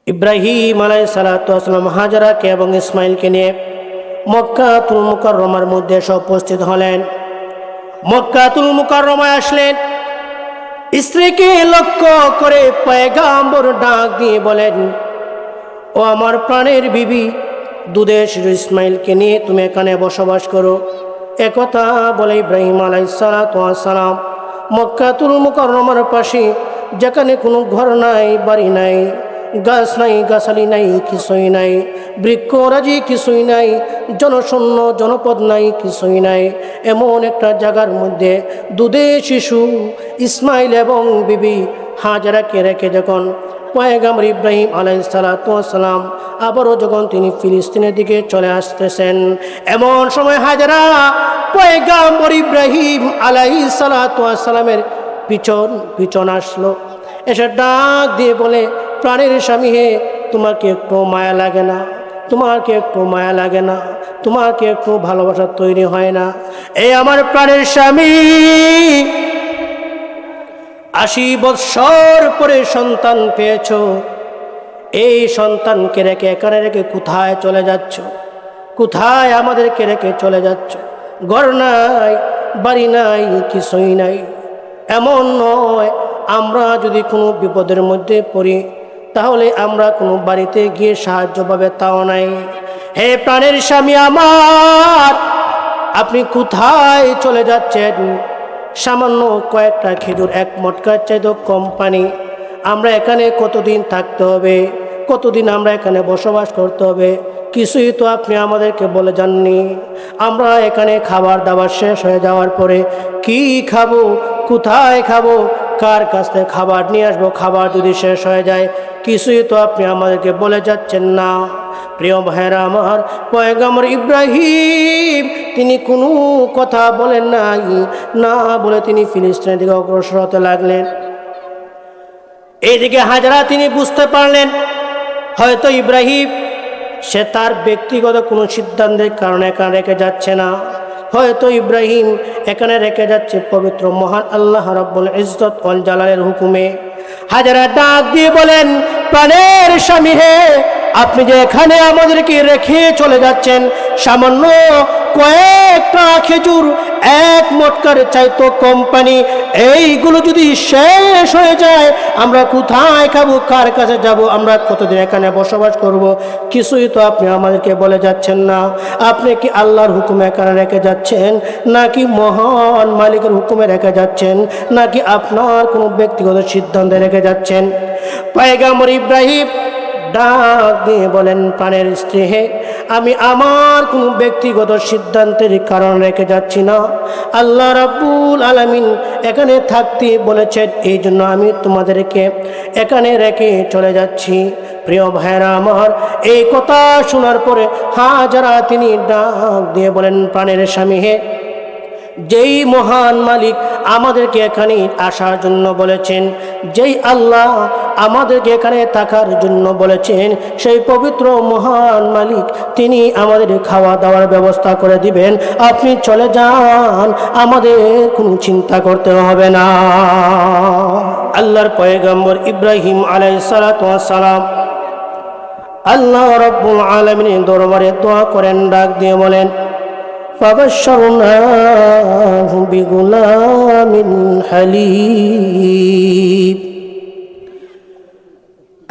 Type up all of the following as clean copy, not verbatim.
ইব্রাহিম আলাইহিস সালাতু ওয়াস সালাম হাজরাকে এবং ইসমাইলকে নিয়ে মক্কাতুল মুকাররমার মধ্যে এসে উপস্থিত হলেন। মক্কাতুল মুকাররমায় আসলেন, স্ত্রীকে লক্ষ্য করে পয়গাম্বর ডাক দিয়ে বলেন, ও আমার প্রাণের বিবি, দুধের শিশু ইসমাইলকে নিয়ে তুমি এখানে বসবাস করো। একথা বলে ইব্রাহিম আলাইহিস সালাতু ওয়াস সালাম মক্কাতুল মুকাররমার পাশে, যেখানে কোনো ঘর নাই, বাড়ি নাই, গাছ নাই, গাছালি নাই, কিছুই নাই, বৃক্ষরাজি কিছুই নাই, জনশূন্য জনপদ নাই, কিছুই নাই, এমন একটা জায়গার মধ্যে দুধের শিশু ইসমাইল এবং বিবি হাজরাকে রেখে যখন পয়গম্বর ইব্রাহিম আলাইহিস সালাতু ওয়াস সালাম আবারও যখন তিনি ফিলিস্তিনের দিকে চলে আসতেছেন, এমন সময় হাজরা পয়গম্বর ইব্রাহিম আলাইহিস সালাতু ওয়াস সালামের পিছন আসলো। এসে ডাক দিয়ে বলে, প্রাণের স্বামী হে, তোমাকে একটু মায়া লাগে না? তোমাকে একটু মায়া লাগে না? তোমাকে একটু ভালোবাসা তৈরি হয় না? এই আমার প্রাণের স্বামী, 80 বৎসর পরে সন্তান পেয়েছ, এই সন্তানকে রেখে এখানে রেখে কোথায় চলে যাচ্ছ? কোথায় আমাদেরকে রেখে চলে যাচ্ছ? ঘর নাই, বাড়ি নাই, কিছুই নাই। এমন নয়, আমরা যদি কোনো বিপদের মধ্যে পড়ি তাহলে আমরা কোনো বাড়িতে গিয়ে সাহায্য পাবে, তাও নাই। হে প্রাণের স্বামী আমার, আপনি কোথায় চলে যাচ্ছেন? সামান্য কয়েকটা খেজুর, এক মটকার চাইতে কোম্পানি, আমরা এখানে কতদিন থাকতে হবে? কতদিন আমরা এখানে বসবাস করতে হবে? কিছুই তো আপনি আমাদেরকে বলে যাননি। আমরা এখানে খাবার দাবার শেষ হয়ে যাওয়ার পরে কি খাবো, কোথায় খাবো, কার কাছ থেকে খাবার নিয়ে আসবো? খাবার যদি শেষ হয়ে যায়, কিছুই তো আপনি আমাদেরকে বলে যাচ্ছেন না। প্রিয় ভাইরা আমার, পয়গম্বর ইব্রাহিম তিনি কোনো কথা বলেন নাই, না বলে তিনি ফিলিস্তিনের দিকে অগ্রসর হতে লাগলেন। এইদিকে হাজরা তিনি বুঝতে পারলেন হয়তো ইব্রাহিম সে তার ব্যক্তিগত কোনো সিদ্ধান্তের কারণে এখানে রেখে যাচ্ছে না, হয়তো ইব্রাহিম এখানে রেখে যাচ্ছে পবিত্র মহান আল্লাহ রাব্বুল ইজ্জত ওয়াল জালালের হুকুমে। হাজরা ডাক দিয়ে বলেন, প্রাণের স্বামী হে, আপনি যে এখানে আমাদেরকে রেখে চলে যাচ্ছেন, সামান্য কয়েকটা খেজুর, এক মটকার চাইতো কোম্পানি, এইগুলো যদি শেষ হয়ে যায় আমরা কোথায় খাবো, কার কাছে যাব, আমরা কতদিন এখানে বসবাস করব? কিছুই তো আপনি আমাদেরকে বলে যাচ্ছেন না। আপনি কি আল্লাহর হুকুমে এখানে রেখে যাচ্ছেন, নাকি মহান মালিকের হুকুমে রেখে যাচ্ছেন, নাকি আপনার কোনো ব্যক্তিগত সিদ্ধান্তে রেখে যাচ্ছেন? পয়গম্বর ইব্রাহিম ডাক দিয়ে বলেন, প্রাণের স্ত্রী হে, আমি আমার কোনো ব্যক্তিগত সিদ্ধান্তের কারণ রেখে যাচ্ছি না। আল্লাহ রাব্বুল আলামিন এখানে থাকতে বলেছেন, এই জন্য আমি তোমাদেরকে এখানে রেখে চলে যাচ্ছি। প্রিয় ভাইরা আমার, এই কথা শোনার পরে হাজরা তিনি ডাক দিয়ে বলেন, প্রাণের স্বামী হে, যেই মহান মালিক আমাদেরকে এখানে আসার জন্য বলেছেন, যেই আল্লাহ আমাদেরকে এখানে থাকার জন্য বলেছেন, সেই পবিত্র মহান মালিক তিনি আমাদের খাওয়া দাওয়ার ব্যবস্থা করে দিবেন। আপনি চলে যান, আমাদের কোনো চিন্তা করতে হবে না। আল্লাহর পয়গম্বর ইব্রাহিম আলাইহিস সালাতু ওয়াস সালাম আল্লাহ রাব্বুল আলামিনের দরবারে দোয়া করেন, ডাক দিয়ে বলেন, فبشرناه بغلام حليم।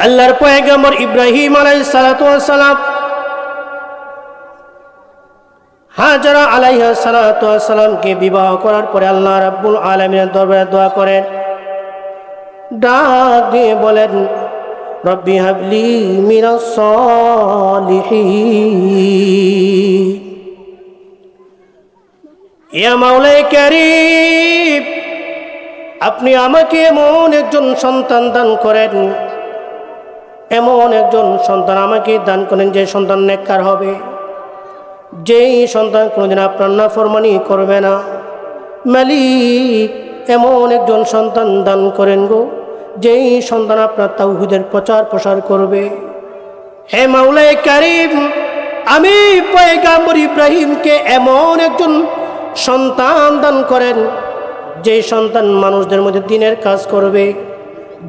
আল্লাহর পয়গম্বর ইব্রাহিম আলাইহিস সালাতু ওয়াস সালাম হাজরা আলাইহিস সালাতু ওয়াস সালামকে বিবাহ করার পরে আল্লাহ রাব্বুল আলামিনের দরবারে দোয়া করেন, ডাক দিয়ে বলেন, রব্বি হাবলি মিনাস সালিহিন। ইয়া মাওলাই কারীম, আপনি আমাকে এমন একজন সন্তান দান করেন, এমন একজন সন্তান আমাকে দান করেন যে সন্তান নেককার হবে, যেই সন্তান কোনোদিন আপনার নাফরমানি করবে না। মালিক, এমন একজন সন্তান দান করেন গো, যেই সন্তান আপনার তাওহীদের প্রচার প্রসার করবে। হে মাওলাই কারীম, আমি পয়গম্বর ইব্রাহিমকে এমন একজন সন্তান দান করেন, যে সন্তান মানুষদের মধ্যে দ্বীনের কাজ করবে,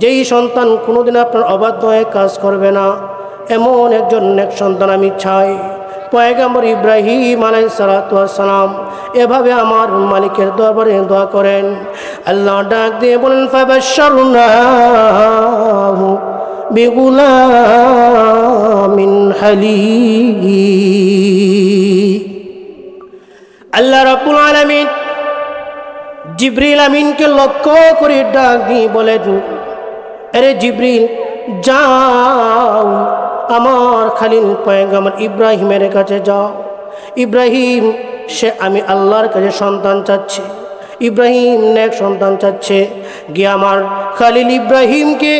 যেই সন্তান কোনোদিন আপনার অবাধ্য হয়ে কাজ করবে না, এমন একজন নেক সন্তান আমি চাই। পয়গম্বর ইব্রাহিম আলাইহিস সালাতু ওয়াস সালাম এভাবে আমার মালিকের দরবারে দোয়া করেন। আল্লাহ ডাক দিয়ে বলেন, ফাবাশশারনাহু বিগুলামিন হালিম। আল্লাহ রাব্বুল আলামিন জিবরিল আমিনকে লক্ষ্য করে ডাক দিয়ে বলেন, আরে জিবরিল, যাও আমার খালিল পয়গম্বর ইব্রাহিমের কাছে যাও। ইব্রাহিম সে আমি আল্লাহর কাছে সন্তান চাচ্ছে, ইব্রাহিম নেক সন্তান চাচ্ছে। গিয়ে আমার খালিল ইব্রাহিমকে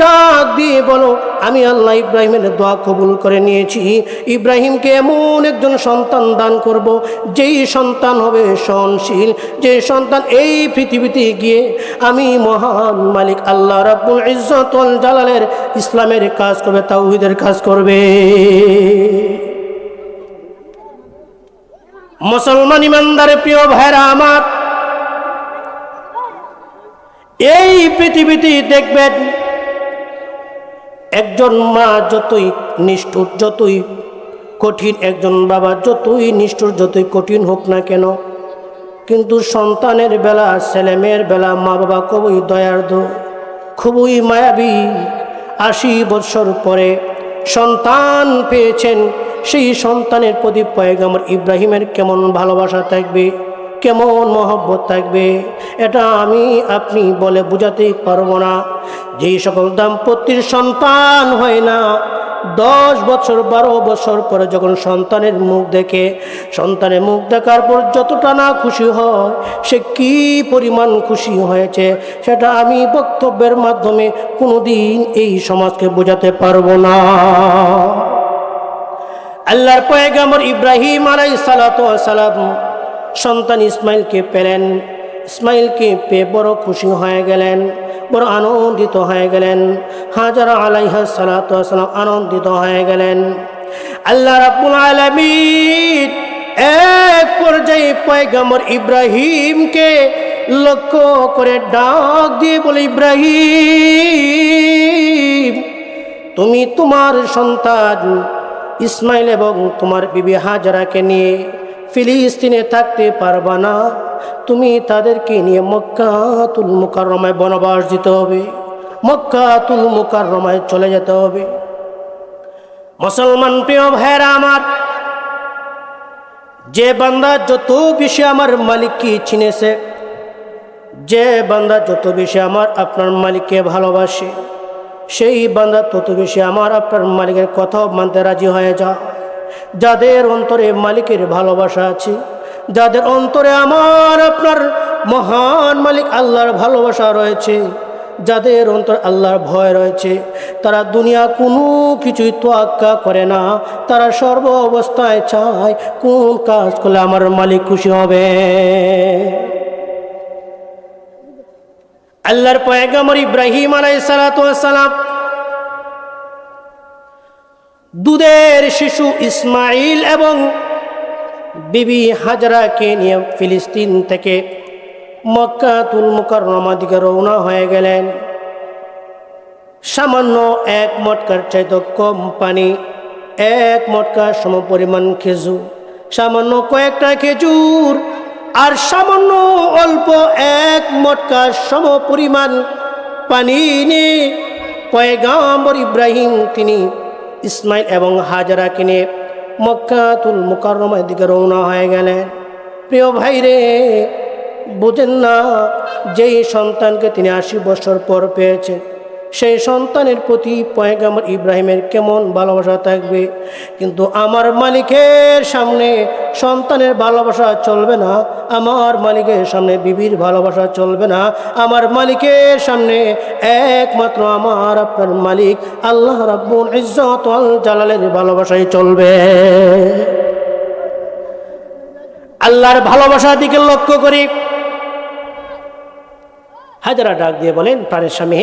ডাক দিয়ে বলো, আমি আল্লাহ ইব্রাহিমের দোয়া কবুল করে নিয়েছি। ইব্রাহিমকে এমন একজন সন্তান দান করব, যেই সন্তান হবে সহনশীল, যে সন্তান এই পৃথিবীতে গিয়ে আমি মহান মালিক আল্লাহ রাব্বুল ইজ্জত ওয়াল জালালের ইসলামের কাজ করবে, তাওহীদের কাজ করবে। মুসলমান ইমানদারের প্রিয় ভাইরা আমার, এই পৃথিবীতে দেখবেন একজন মা যতই নিষ্ঠুর, যতই কঠিন, একজন বাবা যতই নিষ্ঠুর, যতই কঠিন হোক না কেন, কিন্তু সন্তানের বেলা, ছেলে মেয়ের বেলা মা বাবা খুবই দয়ার্দ, খুবই মায়াবী। 80 বছর পরে সন্তান পেয়েছেন, সেই সন্তানের প্রতি পয়গম্বর ইব্রাহিমের কেমন ভালোবাসা থাকবে, কেমন মহব্বত থাকবে, এটা আমি আপনি বলে বোঝাতেই পারবো না। যেই সকল দাম্পত্যের সন্তান হয় না, 10 বছর 12 বছর পরে যখন সন্তানের মুখ দেখে, সন্তানের মুখ দেখার পর যতটা না খুশি হয়, সে কি পরিমাণ খুশি হয়েছে সেটা আমি বক্তব্যের মাধ্যমে কোনোদিন এই সমাজকে বোঝাতে পারবো না। আল্লাহর পয়গম্বর ইব্রাহিম আলাইহিস সালাতু ওয়াস সালাম সন্তান ইসমাইলকে পেলেন। ইসমাইলকে পেয়ে বড় খুশি হয়ে গেলেন, বড় আনন্দিত হয়ে গেলেন। হাজারা আলাইহিস সালাতু ওয়াস সালাম আনন্দিত হয়ে গেলেন। আল্লাহ রাব্বুল আলামিন এক পর্যায়ে পয়গম্বর ইব্রাহিমকে লক্ষ্য করে ডাক দিয়ে বলে, ইব্রাহিম, তুমি তোমার সন্তান ইসমাইল এবং তোমার বিবি হাজারাকে নিয়ে ফিলিস্তিনে থাকতে পারবা না, তুমি তাদেরকে নিয়ে মক্কাতুল মুকাররমায় বনবাস যেতে হবে, মক্কাতুল মুকাররমায় চলে যেতে হবে। মুসলমান প্রিয় ভাইরা আমার, যে বান্দা যত বেশি আমার মালিককে চিনেছে, যে বান্দা যত বেশি আমার আপনার মালিককে ভালোবাসে, সেই বান্দা তত বেশি আমার আপনার মালিকের কথা মানতে রাজি হয়ে যায়। যাদের অন্তরে মালিকের ভালোবাসা আছে, যাদের অন্তরে আমার আপনার মহান মালিক আল্লাহর ভালোবাসা রয়েছে, যাদের অন্তরে আল্লাহর ভয় রয়েছে, তারা দুনিয়া কোনো কিছুই তোয়াক্কা করে না। তারা সর্ব অবস্থায় চায় কোন কাজ করলে আমার মালিক খুশি হবে। আল্লাহর পয়গম্বর ইব্রাহিম আলাইহিস সালাতু ওয়াস সালাম দুধের শিশু ইসমাইল এবং বিবি হাজরাকে নিয়ে ফিলিস্তিন থেকে মক্কাতুল মুকাররমা দিকে রওনা হয়ে গেলেন। সামান্য 1 মটকার চাইতে কম পানি, 1 মটকার সমপরিমাণ খেজুর, সামান্য কয়েকটা খেজুর আর সামান্য অল্প 1 মটকার সমপরিমাণ পানি নিয়ে পয়গম্বর ইব্রাহিম তিনি ইসমাইল এবং হাজরাকে নিয়ে মক্কাতুল মুকাররমার দিকে রওনা হয়ে গেলেন। প্রিয় ভাইরে, বুঝেন না, যেই সন্তানকে তিনি 80 বছর পর পেয়েছেন, সেই সন্তানের প্রতি পয়গম্বর ইব্রাহিমের কেমন ভালোবাসা থাকবে। কিন্তু আমার মালিকের সামনে সন্তানের ভালোবাসা চলবে না, আমার মালিকের সামনে বিবির ভালোবাসা চলবে না, আমার মালিকের সামনে একমাত্র আমার আপনার মালিক আল্লাহ রাব্বুল ইজ্জত ওয়াল জালালের ভালোবাসাই চলবে। আল্লাহর ভালোবাসার দিকে লক্ষ্য করি হাজরা ডাক দিয়ে বলেন, প্রাণের স্বামী,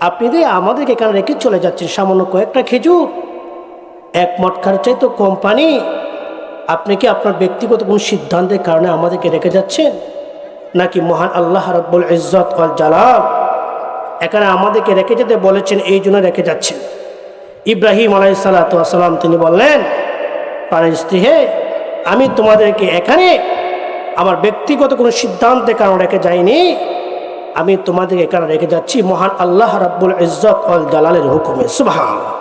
আপনি যে আমাদেরকে এখানে রেখে চলে যাচ্ছেন সামান্য কয়েকটা খেজুর, 1 মটকার চাইতে কম পানি, আপনি কি আপনার ব্যক্তিগত কোন সিদ্ধান্তের কারণে আমাদেরকে রেখে যাচ্ছেন, নাকি মহান আল্লাহ রাব্বুল ইজ্জত ওয়াল জালাল এখানে আমাদেরকে রেখে যেতে বলেছেন, এই জন্য রেখে যাচ্ছেন। ইব্রাহিম আলাইহিসসালাতু ওয়াসসালাম তিনি বললেন, প্রাণের স্ত্রী হে, আমি তোমাদেরকে এখানে আমার ব্যক্তিগত কোনো সিদ্ধান্তের কারণে রেখে যাইনি, আমি তোমাদেরকে এখানে রেখে যাচ্ছি মহান আল্লাহ রাব্বুল ইজ্জত ওয়াল জালালের হুকুমে। সুবহানাল্লাহ।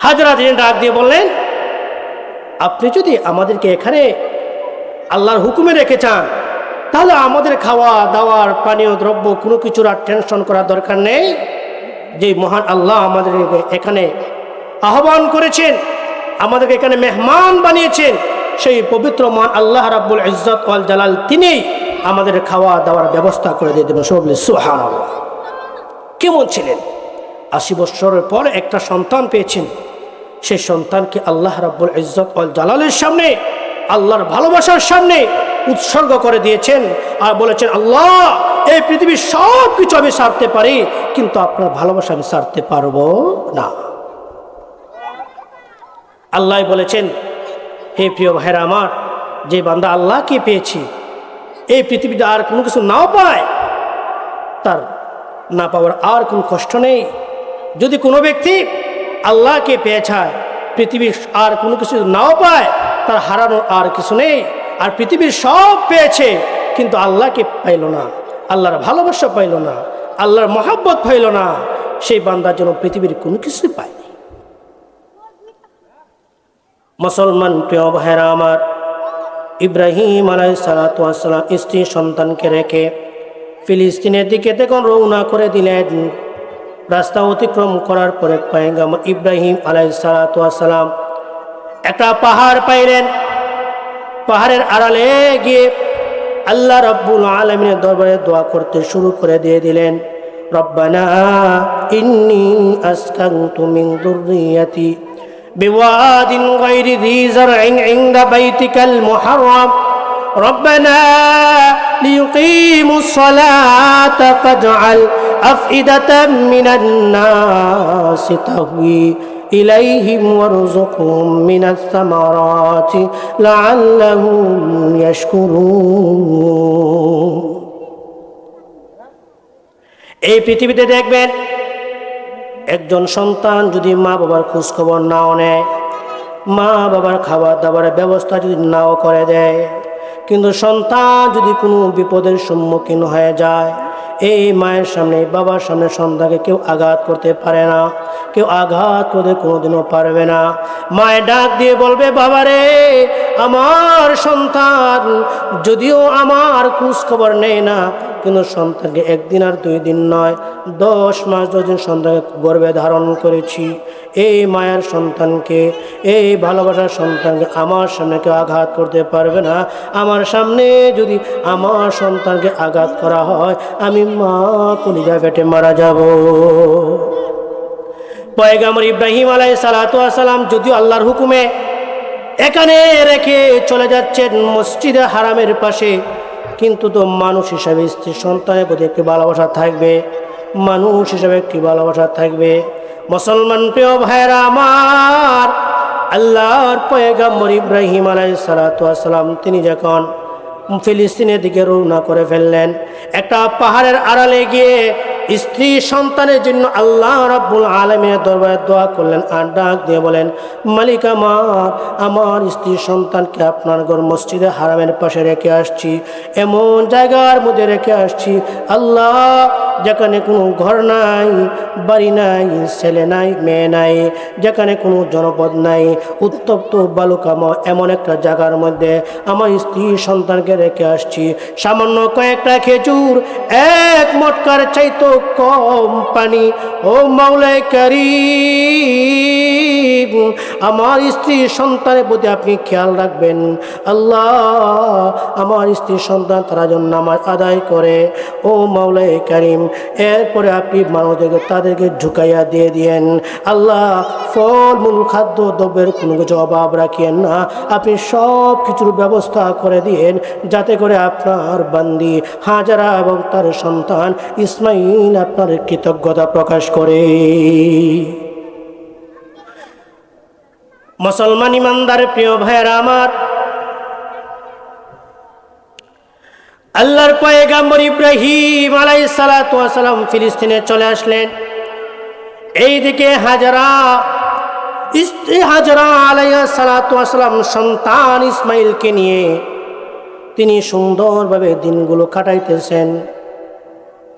হাজরা তিনি ডাক দিয়ে বললেন, আপনি যদি আমাদেরকে এখানে আল্লাহর হুকুমে রেখে চান, তাহলে আমাদের খাওয়া দাওয়ার পানীয় দ্রব্য কোনো কিছুর আর টেনশন করার দরকার নেই। যে মহান আল্লাহ আমাদেরকে এখানে আহ্বান করেছেন, আমাদেরকে এখানে মেহমান বানিয়েছেন, সেই পবিত্র মহান আল্লাহ রাব্বুল ইজ্জত ওয়াল জালাল তিনি আমাদের খাওয়া দাওয়ার ব্যবস্থা করে দিয়ে দেবেন। সব বলে সুবহানাল্লাহ। কেমন ছিলেন? ৮০ বছরের পর একটা সন্তান পেয়েছেন, সেই সন্তানকে আল্লাহ রাব্বুল ইজ্জত ওয়াল জালালের সামনে, আল্লাহর ভালোবাসার সামনে উৎসর্গ করে দিয়েছেন আর বলেছেন, আল্লাহ এই পৃথিবীর সব কিছু আমি ছাড়তে পারি, কিন্তু আপনার ভালোবাসা আমি ছাড়তে পারবো না। আল্লাহ বলেছেন, হে প্রিয় ভাইরা আমার, যে বান্দা আল্লাহকে পেয়েছি, এই পৃথিবীতে আর কোনো কিছু নাও পায়, তার না পাওয়ার আর কোনো কষ্ট নেই। যদি কোনো ব্যক্তি আল্লাহকে পেয়ে চায়, পৃথিবীর আর কোনো কিছু নাও পায়, তার হারানোর আর কিছু নেই। আর পৃথিবীর সব পেয়েছে কিন্তু আল্লাহকে পাইল না, আল্লাহর ভালোবাসা পাইল না, আল্লাহর মহাব্বত পাইল না, সেই বান্দার জন্য পৃথিবীর কোনো কিছুই পায়নি। মুসলমান প্রিয় ভাইরা আমার, ইব্রাহিম আলাইহিসসালাতু ওয়াসসালাম স্ত্রী সন্তানকে রেখে ফিলিস্তিনের দিকে তখন রওনা করে দিলেন। রাস্তা অতিক্রম করার পরে পয়গম্বর ইব্রাহিম আলাইহিসসালাতু ওয়াসসালাম একটা পাহাড় পাইলেন। পাহাড়ের আড়ালে গিয়ে আল্লাহ রাব্বুল আলামিনের দরবারে দোয়া করতে শুরু করে দিয়ে দিলেন, রব্বানা ইন্নী আসকানতু মিন যুররিয়াতি বিওয়াদিন গায়রি যী যারইন ইনদা বাইতিকাল মুহাররাম রব্বানা লিয়ুকিমুস সালাতা ফাজআল আফইদাতাম মিনান নাসি তাহওয়ি ইলাইহিম ওয়ারযুকহুম মিনাস সামারাতি লাআল্লাহুম ইয়াশকুরুন। এই পৃথিবীতে দেখবেন, একজন সন্তান যদি মা বাবার খোঁজ খবর নাও নেয়, মা বাবার খাবার দাবারের ব্যবস্থা যদি নাও করে দেয়, কিন্তু সন্তান যদি কোনো বিপদের সম্মুখীন হয়ে যায়, এই মায়ের সামনে বাবার সামনে সন্তানকে কেউ আঘাত করতে পারে না, কেউ আঘাত করতে কোনোদিনও পারবে না। মায়ের ডাক দিয়ে বলবে, বাবারে আমার সন্তান, যদিও আমার খোঁজ খবর নেই না, কিন্তু সন্তানকে একদিন আর 2 দিন নয়, 10 মাস 10 দিন সন্তানকে গর্ভে ধারণ করেছি। এই মায়ের সন্তানকে, এই ভালোবাসার সন্তানকে আমার সামনে কেউ আঘাত করতে পারবে না। আমার সামনে যদি আমার সন্তানকে আঘাত করা হয়, আমি মা কলিজা ফেটে মারা যাব। পয়গম্বর ইব্রাহিম আলাইহিসসালাতু ওয়াসসালাম যদিও আল্লাহর হুকুমে এখানে রেখে চলে যাচ্ছেন মসজিদে হারামের পাশে, কিন্তু তো মানুষ হিসাবে স্ত্রী সন্তানের প্রতি একটি ভালোবাসা থাকবে, মানুষ হিসাবে একটি ভালোবাসা থাকবে। মুসলমান প্রিয় ভাইরা আমার, আল্লাহর পয়গম্বর ইব্রাহিম আলাইহিসসালাতু ওয়াসসালাম তিনি যখন ফিলিস্তিনের দিকে রওনা করে ফেললেন, একটা পাহাড়ের আড়ালে গিয়ে স্ত্রী সন্তানের জন্য আল্লাহ রাব্বুল আলামিনের দরবারে দোয়া করলেন আর ডাক দিয়ে বলেন, মালিক আমার স্ত্রী সন্তানকে আপনার ঘর মসজিদে হারামের পাশে রেখে আসছি, এমন জায়গার মধ্যে রেখে আসছি আল্লাহ, যেখানে কোনো ঘর নাই, বাড়ি নাই, ছেলে নাই, মেয়ে নাই, যেখানে কোনো জনপদ নাই, উত্তপ্ত বালুকাময় এমন একটা জায়গার মধ্যে আমার স্ত্রী সন্তানকে রেখে আসছি। সামান্য কয়েকটা খেজুর, এক মটকার চাইতো কম পানি, ও মাওলাই কারীম, আমার স্ত্রী সন্তানের প্রতি আপনি খেয়াল রাখবেন আল্লাহ। আমার স্ত্রী সন্তান তারা যেন নামাজ আদায় করে, ও মাওলাই কারীম, এরপরে আপনি মানুষদেরকে তাদেরকে ঢুকাইয়া দিয়ে দিয়েন আল্লাহ। ফলমূল খাদ্য দ্রব্যের কোনো কিছু অভাব রাখিয়েন না, আপনি সব কিছুর ব্যবস্থা করে দিয়েন, যাতে করে আপনার বান্দি হাজারা এবং তার সন্তান ইসমাইল আপনার কৃতজ্ঞতা প্রকাশ করে। মুসলমান ইমানদার প্রিয় ভাইয়েরা আমার, আল্লাহর পয়গম্বর ইব্রাহিম আলাইহিস সালাতু ওয়াস সালাম ফিলিস্তিনে চলে আসলেন। এইদিকে হাজরা আলাইহিস সালাতু ওয়াস সালাম সন্তান ইসমাইলকে নিয়ে তিনি সুন্দরভাবে দিনগুলো কাটাইতেছেন।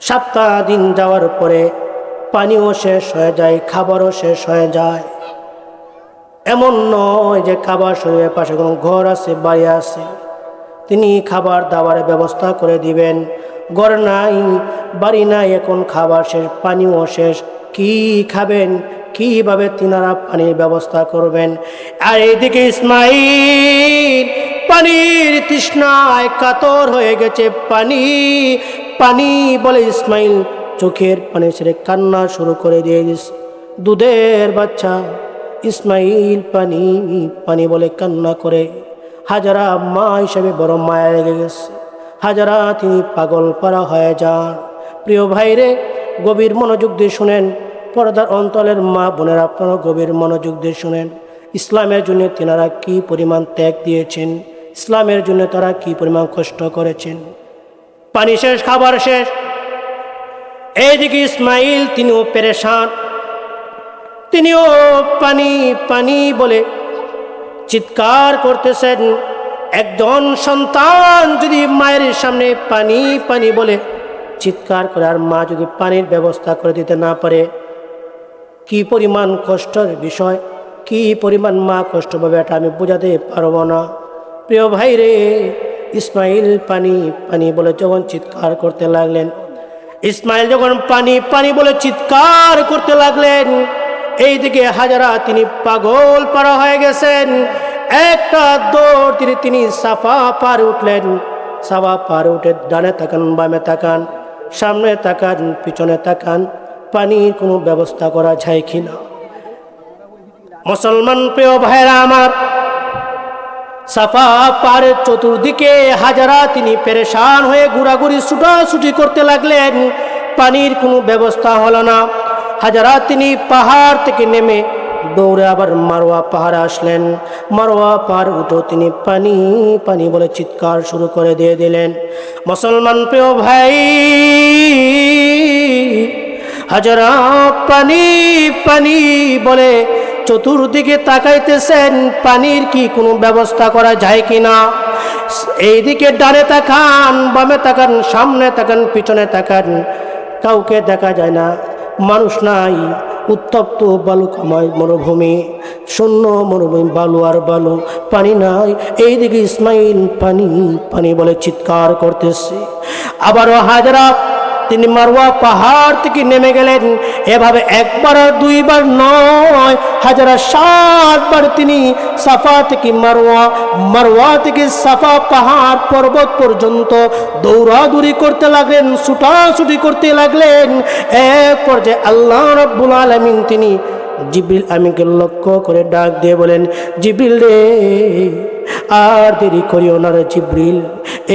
সপ্তাহ দিন যাওয়ার পরে পানিও শেষ হয়ে যায়, খাবারও শেষ হয়ে যায়। এমন নয় যে খাবার শরীরের পাশে কোনো ঘর আছে, বাড়ি আছে, তিনি খাবার দাবারের ব্যবস্থা করে দিবেন। ঘর নাই, বাড়ি নাই, এখন খাবার শেষ, পানিও শেষ, কি খাবেন, কিভাবে তিনারা পানির ব্যবস্থা করবেন? আর এইদিকে ইসমাইল পানির তৃষ্ণায় কাতর হয়ে গেছে। পানি পানি বলে ইসমাইল চোখের পানি ছেড়ে কান্না শুরু করে দিয়ে দিয়েছে। দুধের বাচ্চা ইসমাইল পানি পানি বলে কান্না করে। হাজারা মা হিসেবে বড় মায়া লেগে গেছে। হাজারা তিনি পাগল পারা হয়ে যান। প্রিয় ভাইরে, গভীর মনোযোগ দিয়ে শুনেন, পর্দার অন্তরের মা বোনেরা আপনারা গভীর মনোযোগ দিয়ে শুনেন। ইসলামের জন্য তিনারা কি পরিমাণ ত্যাগ দিয়েছেন, ইসলামের জন্য তারা কি পরিমাণ কষ্ট করেছেন। পানি শেষ, খাবার শেষ। এইদিকে ইসমাইল তিনিও পেরেশান, তিনিও পানি পানি বলে চিৎকার করতেছেন। একজন সন্তান যদি মায়ের সামনে পানি পানি বলে চিৎকার করে, আর মা যদি পানির ব্যবস্থা করে দিতে না পারে, কি পরিমাণ কষ্টের বিষয়, কি পরিমাণ মা কষ্ট পাবে এটা আমি বোঝাতে পারবো না। প্রিয় ভাই রে, ইসমাইল পানি পানি বলে যখন চিৎকার করতে লাগলেন, ইসমাইল যখন পানি পানি বলে চিৎকার করতে লাগলেন, এইদিকে হাজারা তিনি পাগল পারা হয়ে গেছেন। একটা দৌড় তিনি সাফা পার উঠলেন। সাফা পার উঠে ডানে তাকান, বামে তাকান, সামনে তাকান, পিছনে তাকান, পানির কোনো ব্যবস্থা করা যায় কিনা। মুসলমান প্রিয় ভাইরা আমার, সাফা পারের চতুর্দিকে হাজারা তিনি পেরেশান হয়ে ঘোরাঘুরি ছুটাছুটি করতে লাগলেন। পানির কোনো ব্যবস্থা হলো না। হাজারা তিনি পাহাড় থেকে নেমে দৌড়ে আবার মারওয়া পাহাড়ে আসলেন। মারওয়া পাহাড় উঠে তিনি পানি পানি বলে চিৎকার শুরু করে দিয়ে দিলেন। মুসলমান প্রিয় ভাই, হাজারা পানি পানি বলে চতুর্দিকে তাকাইতেছেন, পানির কি কোনো ব্যবস্থা করা যায় কিনা। এইদিকে ডানে তাকান, বামে তাকান, সামনে তাকান, পিছনে তাকান, কাউকে দেখা যায় না, মানুষ নাই। উত্তপ্ত বালুকাময় মরুভূমি, শূন্য মরুভূমি, বালু আর বালু, পানি নাই। এইদিকে ইসমাইল পানি পানি বলে চিৎকার করতেছে। আবারও হাজারা তিনি মারওয়া পাহাড় থেকে নেমে গেলেন। এভাবে একবার আর দুইবার নয়, হাজারা 7 বার তিনি সাফা থেকে মারওয়া, মারওয়া থেকে সাফা পাহাড় পর্বত পর্যন্ত দৌড়াদৌড়ি করতে লাগলেন, ছুটাছুটি করতে লাগলেন। এক পর্যায়ে আল্লাহ রাব্বুল আলামিন তিনি জিবরিল আমিনকে লক্ষ্য করে ডাক দিয়ে বলেন, জিবরিল রে, আর দেরি করিও না রে জিবরিল।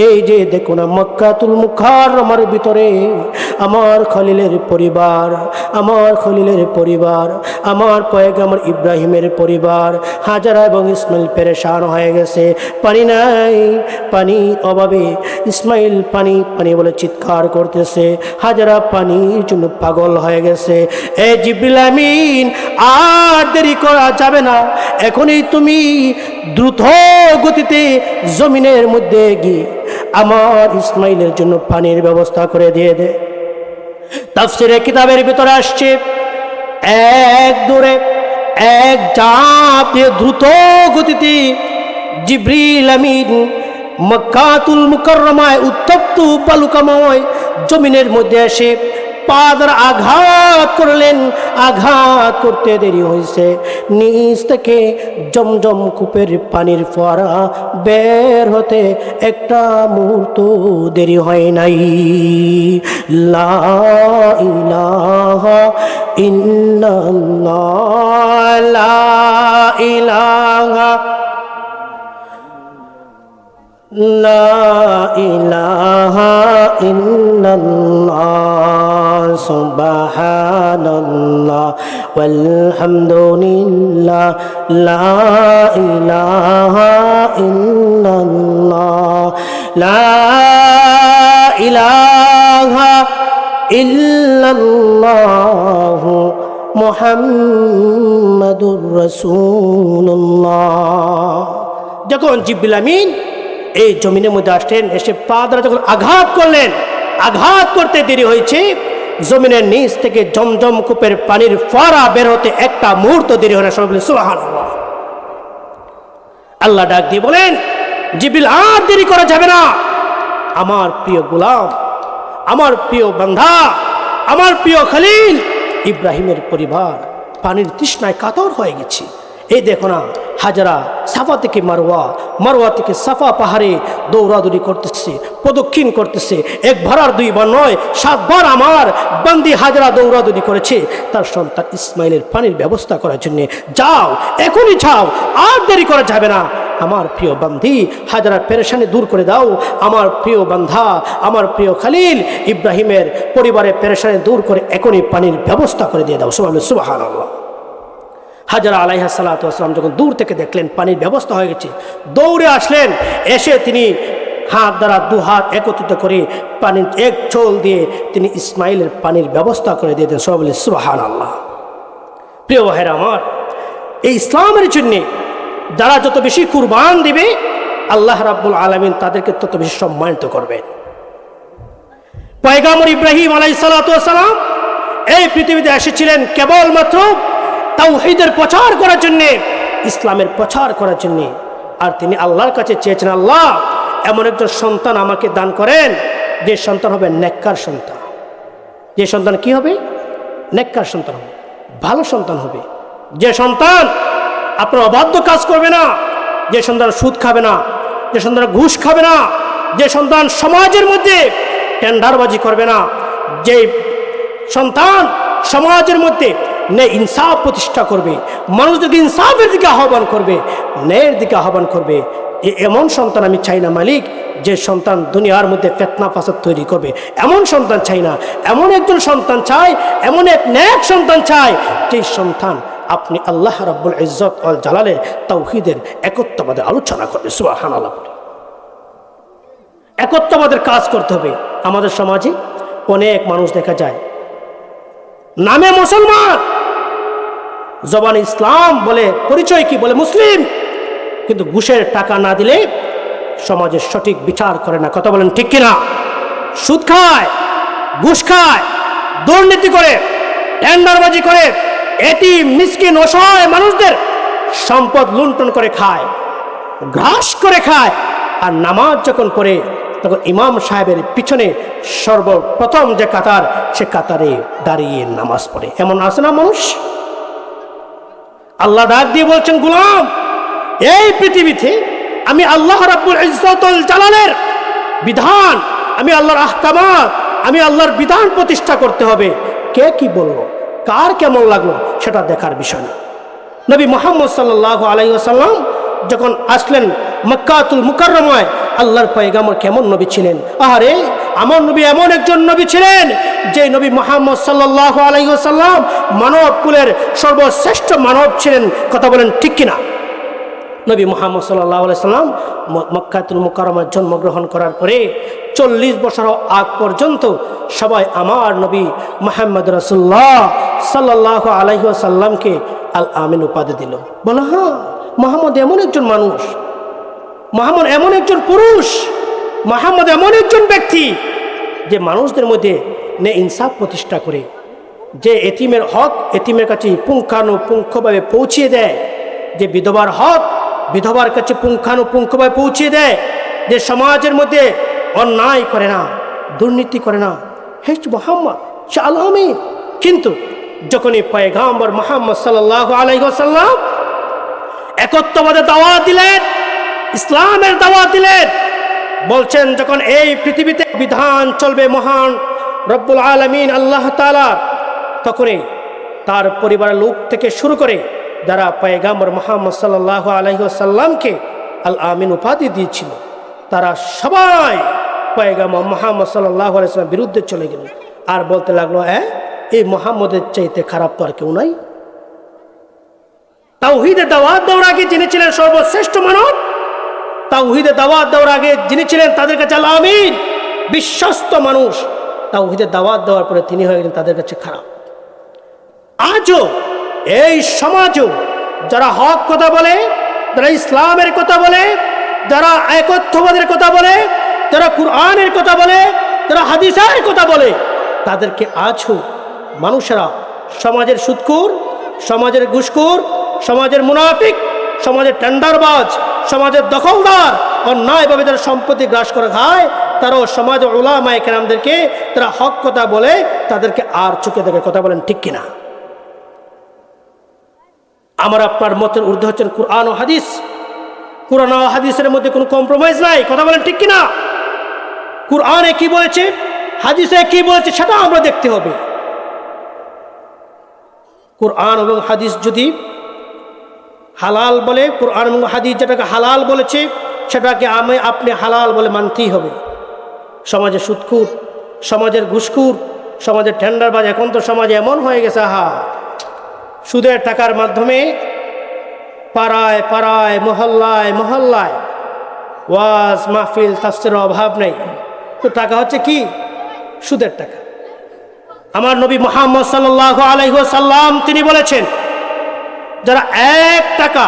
এই যে দেখো না, মক্কাতুল মুকাররমার ভিতরে আমার খলিলের পরিবার, আমার খলিলের পরিবার, আমার পয়গম্বর ইব্রাহিমের পরিবার হাজারা এবং ইসমাইল পেরেশান হয়ে গেছে। পানি নাই, পানির অভাবে ইসমাইল পানি পানি বলে চিৎকার করতেছে। হাজারা পানির জন্য পাগল হয়ে গেছে। এ জিবরিল আমিন, আর দেরি করা যাবে না, এখনই তুমি দ্রুত গতিতে জমিনের মধ্যে গিয়ে আমার ইসমাইলের জন্য পানির ব্যবস্থা করে দিয়ে দে। তাফসীরে কিতাবের ভিতরে আসছে, এক দৌড়ে, এক ঝাঁপ দিয়ে দ্রুত গতিতে জিবরিল আমিন মক্কাতুল মুকাররমায় উত্তপ্ত বালুকাময় জমিনের মধ্যে এসে পা দ্বারা আঘাত করলেন। আঘাত করতে দেরি হয়েছে, নিচ থেকে জমজম কূপের পানির ফোয়ারা বের হতে একটা মুহূর্ত দেরি হয় নাই। লা ইলাহা ইল্লাল্লাহ, লা ইলাহা, লা ইলাহা ইল্লাল্লাহ, সুবহানাল্লাহ ওয়ালহামদুলিল্লাহ, লা ইলাহা ইল্লাল্লাহ, লা ইলাহা ইল্লাল্লাহ মুহাম্মাদুর রাসূলুল্লাহ। যখন জিবরিল আমিন এই জমিনের মধ্যে আসলেন, এসে পা দ্বারা যখন আঘাত করলেন, আঘাত করতে দেরি হয়েছে, জমিনের নিচ থেকে জমজম কূপের পানির ফোয়ারা বের হতে একটা মুহূর্ত দেরি হয় না। সবাই বলে সুবহানাল্লাহ। আল্লাহ ডাক দিয়ে বলেন, জিবরিল আর দেরি করা যাবে না, আমার প্রিয় গোলাম, আমার প্রিয় বান্দা, আমার প্রিয় খলিল ইব্রাহিমের পরিবার পানির তৃষ্ণায় কাতর হয়ে গেছে। এই দেখো না, হাজারা সাফা থেকে মারওয়া, মারওয়া থেকে সাফা পাহাড়ে দৌড়াদৌড়ি করতেছে, প্রদক্ষিণ করতেছে। একবার আর দুইবার নয়, 7 বার আমার বান্দি হাজারা দৌড়াদৌড়ি করেছে তার সন্তান ইসমাইলের পানির ব্যবস্থা করার জন্যে। যাও, এখনই যাও, আর দেরি করা যাবে না। আমার প্রিয় বান্দি হাজারার পেরেশানি দূর করে দাও। আমার প্রিয় বান্ধা, আমার প্রিয় খলিল ইব্রাহিমের পরিবারের পেরেশানি দূর করে এখনই পানির ব্যবস্থা করে দিয়ে দাও। সুবহানাল্লাহ। হাজারা আলাইহা সাল্লাতু ওয়াস সালাম যখন দূর থেকে দেখলেন পানির ব্যবস্থা হয়ে গেছে, দৌড়ে আসলেন। এসে তিনি হাত দ্বারা 2 হাত একত্রিত করে পানির এক ছোল দিয়ে তিনি ইসমাইলের পানির ব্যবস্থা করে দিয়ে দেন। সবাই বলে সুবহানাল্লাহ। প্রিয় ভাইরা আমার, এই ইসলামের জন্যে যারা যত বেশি কুরবান দিবে, আল্লাহ রাব্বুল আলামিন তাদেরকে তত বেশি সম্মানিত করবেন। পয়গম্বর ইব্রাহিম আলাইহিস সালাতু ওয়াস সালাম এই পৃথিবীতে এসেছিলেন কেবলমাত্র তাওহীদের প্রচার করার জন্য, ইসলামের প্রচার করার জন্য। আর তিনি আল্লাহর কাছে চেয়েছেন, আল্লাহ এমন একজন সন্তান আমাকে দান করেন যে সন্তান হবে নেককার সন্তান। যে সন্তান কি হবে? নেককার সন্তান হবে, ভালো সন্তান হবে। যে সন্তান আপনার অবাধ্য কাজ করবে না, যে সন্তান সুদ খাবে না, যে সন্তান ঘুষ খাবে না, যে সন্তান সমাজের মধ্যে টেন্ডারবাজি করবে না, যে সন্তান সমাজের মধ্যে ন্যায় ইনসাফ প্রতিষ্ঠা করবে, মানুষদেরকে ইনসাফের দিকে আহ্বান করবে, ন্যায়ের দিকে আহ্বান করবে, এমন সন্তান আমি চাই না মালিক। যে সন্তান দুনিয়ার মধ্যে ফিতনা ফাসাদ তৈরি করবে এমন সন্তান চাই না। এমন একজন সন্তান চাই, এমন এক নেক সন্তান চাই, যে সন্তান আপনি আল্লাহ রাব্বুল ইজ্জত ওয়াল জালালের তাওহীদের একত্ববাদের আলোচনা করবে। সুবহানাল্লাহ। একত্ববাদের কাজ করতে হবে। আমাদের সমাজে অনেক মানুষ দেখা যায় নামে মুসলমান, জবান ইসলাম বলে, পরিচয় কি বলে মুসলিম, কিন্তু ঘুষের টাকা না দিলে সমাজের সঠিক বিচার করে না। কথা বলেন ঠিক কিনা? সুদ খায়, ঘুষ খায়, দুর্নীতি করে, টেন্ডারবাজি করে, এতিম মিসকিন অসহায় মানুষদের সম্পদ লুণ্ঠন করে খায়, গ্রাস করে খায়। আর নামাজ যখন পড়ে তখন ইমাম সাহেবের পিছনে সর্বপ্রথম যে কাতার, সে কাতারে দাঁড়িয়ে নামাজ পড়ে। এমন আছে না মানুষ? আল্লাহ ডাক দিয়ে বলছেন, গোলাম এই পৃথিবীতে আমি আল্লাহ রাব্বুল ইজ্জত ওয়াল জালালের বিধান, আমি আল্লাহর আহকামাত, আমি আল্লাহর বিধান প্রতিষ্ঠা করতে হবে। কে কি বললো, কার কেমন লাগলো সেটা দেখার বিষয় না। নবী মুহাম্মদ সাল্লাল্লাহু আলাইহি ওয়াসাল্লাম যখন আসলেন মক্কাতুল মুকাররমায়, আল্লাহর পয়গম্বর কেমন নবী ছিলেন। আরে আমার নবী এমন একজন নবী ছিলেন যে নবী মুহাম্মদ সাল্লাল্লাহু আলাইহি ওয়াসাল্লাম মানব কুলের সর্বশ্রেষ্ঠ মানব ছিলেন। কথা বলেন ঠিক কিনা? নবী মুহাম্মদ সাল্লাল্লাহু আলাইহি ওয়াসাল্লাম মক্কাতুল মুকাররমায় জন্মগ্রহণ করার পরে 40 বছর আগ পর্যন্ত সবাই আমার নবী মুহাম্মদ রাসূলুল্লাহ সাল্লাল্লাহু আলাইহি ওয়াসাল্লামকে আল আমিন উপাধি দিল। বলো হ্যাঁ, মুহাম্মদ এমন একজন মানুষ, মুহাম্মদ এমন একজন পুরুষ, মুহাম্মদ এমন একজন ব্যক্তি যে মানুষদের মধ্যে ন্যায় ইনসাফ প্রতিষ্ঠা করে, যে এতিমের হক এতিমের কাছে পুঙ্খানুপুঙ্খভাবে পৌঁছিয়ে দেয়, যে বিধবার হক বিধবার কাছে পুঙ্খানুপুঙ্খভাবে পৌঁছিয়ে দেয়, যে সমাজের মধ্যে অন্যায় করে না, দুর্নীতি করে না। হে মুহাম্মদ সে আল আমিন। কিন্তু যখনই পয়গম্বর মুহাম্মদ সাল্লাল্লাহু আলাইহি ওয়াসাল্লাম একত্ববাদের দাওয়াত দিলেন, ইসলামের দাওয়াত দিলেন, বলছেন যখন এই পৃথিবীতে বিধান চলবে মহান রব্বুল আলামিন আল্লাহ তাআলা, তখনই তার পরিবারের লোক থেকে শুরু করে যারা পয়গম্বর মুহাম্মদ সাল্লাল্লাহু আলাইহি ওয়াসাল্লামকে আল আমিন উপাধি দিয়েছিল, তারা সবাই পয়গম্বর মুহাম্মদ সাল্লাল্লাহু আলাইহি ওয়াসাল্লামের বিরুদ্ধে চলে গেল। আর বলতে লাগলো, এই মুহাম্মদের চাইতে খারাপ তো আর কেউ নাই। তাওহীদের দাওয়াত দেওয়ার আগে যিনি ছিলেন সর্বশ্রেষ্ঠ মানব, তাওহীদে দাওয়াত দেওয়ার আগে যিনি ছিলেন তাদের কাছে আল আমিন, বিশ্বস্ত মানুষ, তাওহীদে দাওয়াত দেওয়ার পরে তিনি হয়ে গেলেন তাদের কাছে খারাপ। আজও এই সমাজও যারা হক কথা বলে, যারা ইসলামের কথা বলে, যারা একত্ববাদের কথা বলে, যারা কুরআনের কথা বলে, যারা হাদিসের কথা বলে, তাদেরকে আজও মানুষেরা সমাজের সুদখোর, সমাজের ঘুষখোর, সমাজের মুনাফিক, সমাজের টেন্ডারবাজ, সমাজের দখলদার, অন্যায়ভাবে যারা সম্পত্তি গ্রাস করে খায়, তারাও সমাজের উলামায়ে কেরামদেরকে তারা হক কথা বলে তাদেরকে আর চোখে দেখে কথা বলেন, ঠিক কিনা? আমার আপনার মতের ঊর্ধ্বে হচ্ছেন কুরআন ও হাদিস। কুরআন ও হাদিসের মধ্যে কোনো কম্প্রোমাইজ নাই, কথা বলেন ঠিক কিনা? কুরআনে কি বলেছে, হাদিসে কি বলেছে, সেটা আমরা দেখতে হবে। কুরআন এবং হাদিস যদি হালাল বলে, কুরআন এবং হাদিস যেটাকে হালাল বলেছে সেটাকে আপনি হালাল বলে মানতেই হবে। সমাজের সুদখোর, সমাজের ঘুষখোর, সমাজের টেন্ডারবাজ, এখন তো সমাজে এমন হয়ে গেছে, সুদের টাকার মাধ্যমে পাড়ায় পাড়ায়, মহল্লায় মহল্লায় ওয়াজ মাহফিল তাফসীরের অভাব নেই। তো টাকা হচ্ছে কি? সুদের টাকা। আমার নবী মুহাম্মদ সাল্লাল্লাহু আলাইহি ওয়াসাল্লাম তিনি বলেছেন, যারা 1 টাকা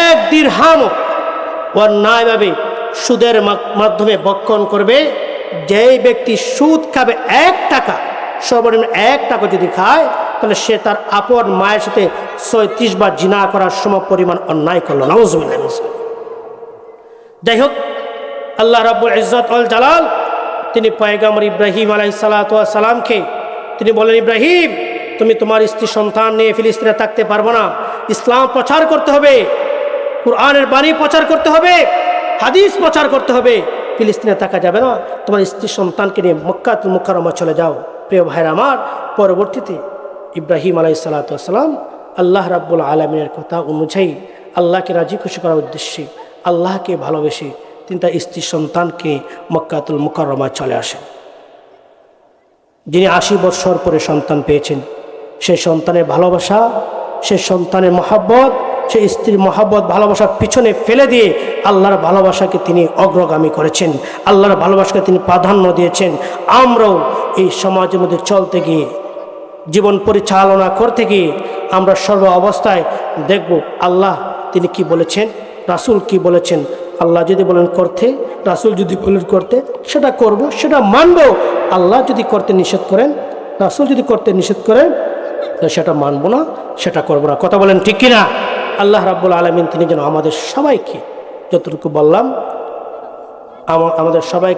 1 দিরহাম অন্যায়ভাবে সুদের মাধ্যমে বক্ষণ করবে, যেই ব্যক্তি সুদ খাবে 1 টাকা, সর্বনিম্ন 1 টাকা যদি খায়, তাহলে সে তার আপন মায়ের সাথে 36 বার জিনা করার সম পরিমাণ অন্যায় করল। নাউযুবিল্লাহ। যাই হোক, আল্লাহ রাব্বুল ইজ্জত ওয়াল জালাল তিনি পয়গম্বর ইব্রাহিম আলাইহিস সালাতু ওয়াস সালামকে তিনি বলেন, ইব্রাহিম তুমি তোমার স্ত্রী সন্তান নিয়ে ফিলিস্তিনে থাকতে পারবো না, ইসলাম প্রচার করতে হবে, কুরআনের বাণী প্রচার করতে হবে, হাদিস প্রচার করতে হবে, ফিলিস্তিনে থাকা যাবে না, তোমার স্ত্রী সন্তানকে নিয়ে মক্কাতুল মুকাররমা চলে যাও। প্রিয় ভাইরা আমার, পরবর্তীতে ইব্রাহিম আলাইহিস সালাতু ওয়াস সালাম আল্লাহ রাব্বুল আলামিনের কথা অনুযায়ী, আল্লাহকে রাজি খুশি করার উদ্দেশ্যে, আল্লাহকে ভালোবেসে তিনি তার স্ত্রী সন্তানকে মক্কাতুল মুকাররমায় চলে আসেন। যিনি 80 বছর পরে সন্তান পেয়েছেন, সেই সন্তানের ভালোবাসা, সেই সন্তানের মহব্বত, সেই স্ত্রীর মহব্বত ভালোবাসার পিছনে ফেলে দিয়ে আল্লাহর ভালোবাসাকে তিনি অগ্রগামী করেছেন, আল্লাহর ভালোবাসাকে তিনি প্রাধান্য দিয়েছেন। আমরাও এই সমাজের মধ্যে চলতে গিয়ে, জীবন পরিচালনা করতে গিয়ে আমরা সর্ব অবস্থায় দেখব আল্লাহ তিনি কি বলেছেন, রাসূল কি বলেছেন। আল্লাহ যদি বলেন করতে, রাসূল যদি বলেন করতে, সেটা করব, সেটা মানব। আল্লাহ যদি করতে নিষেধ করেন, রাসূল যদি করতে নিষেধ করেন, সেটা মানব না, সেটা করব না। কথা বলেন ঠিক কিনা? আল্লাহ রাব্বুল আলামিন তিনি যেন আমাদের সবাইকে, যতটুকু বললাম, আমাদের সবাই